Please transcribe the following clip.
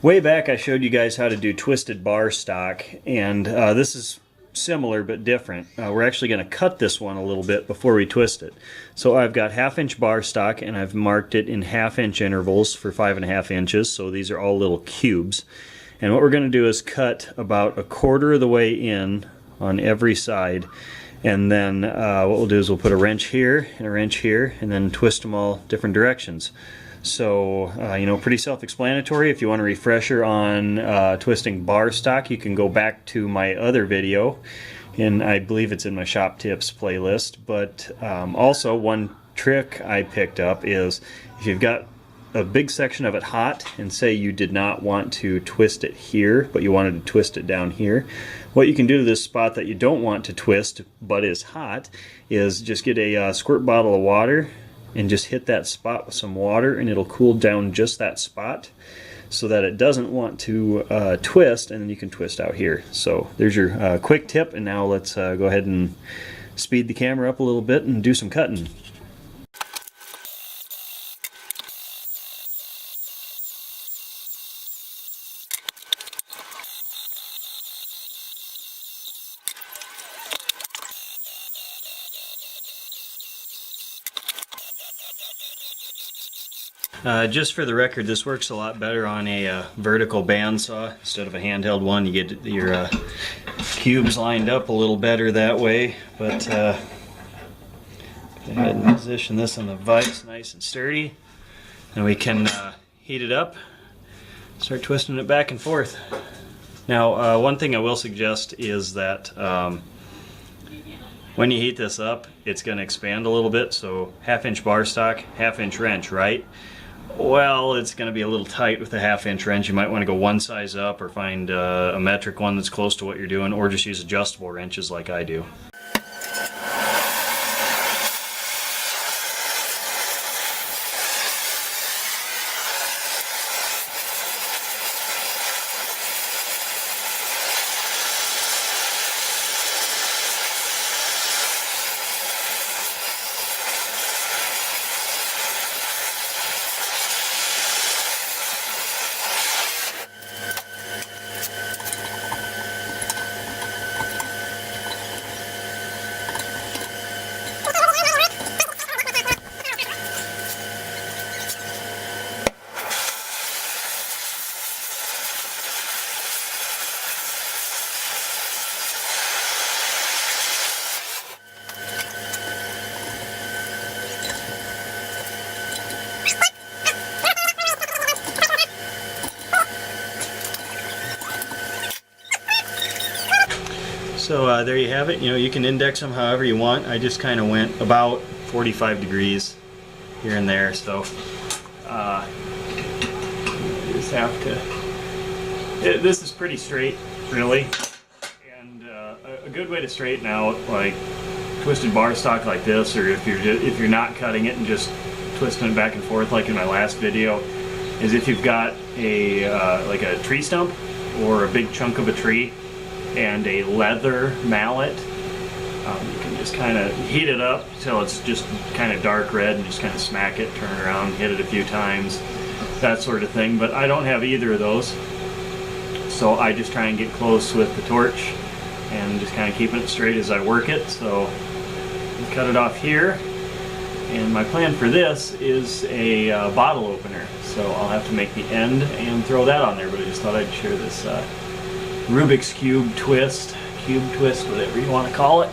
Way back I showed you guys how to do twisted bar stock, and this is similar but different. We're actually going to cut this one a little bit before we twist it. So I've got 1/2 inch bar stock and I've marked it in 1/2 inch intervals for 5.5 inches, so these are all little cubes. And what we're going to do is cut about 1/4 of the way in on every side, and then what we'll do is we'll put a wrench here and a wrench here and then twist them all different directions. So, you know, pretty self-explanatory. If you want a refresher on twisting bar stock, you can go back to my other video, and I believe it's in my shop tips playlist. But also, one trick I picked up is if you've got a big section of it hot, and say you did not want to twist it here, but you wanted to twist it down here, what you can do to this spot that you don't want to twist but is hot is just get a squirt bottle of water and just hit that spot with some water, and it'll cool down just that spot so that it doesn't want to twist, and then you can twist out here. So there's your quick tip, and now let's go ahead and speed the camera up a little bit and do some cutting. Just for the record, this works a lot better on a vertical bandsaw instead of a handheld one. You get your cubes lined up a little better that way. But go ahead and position this on the vise nice and sturdy, and we can heat it up, start twisting it back and forth. Now, one thing I will suggest is that when you heat this up, it's going to expand a little bit. So 1/2 inch bar stock, 1/2 inch wrench, right? Well, it's going to be a little tight with a 1/2 inch wrench. You might want to go one size up, or find a metric one that's close to what you're doing, or just use adjustable wrenches like I do. So there you have it. You know, you can index them however you want. I just kind of went about 45 degrees here and there, so you just have to. This is pretty straight, really, and a good way to straighten out like twisted bar stock like this, or if you're not cutting it and just twisting it back and forth like in my last video, is if you've got a like a tree stump or a big chunk of a tree and a leather mallet, you can just kind of heat it up till it's just kind of dark red, and just kind of smack it, turn it around, hit it a few times, that sort of thing. But I don't have either of those, so I just try and get close with the torch and just kind of keeping it straight as I work it. So I cut it off here, and my plan for this is a bottle opener, so I'll have to make the end and throw that on there. But I just thought I'd share this Rubik's cube twist, whatever you want to call it.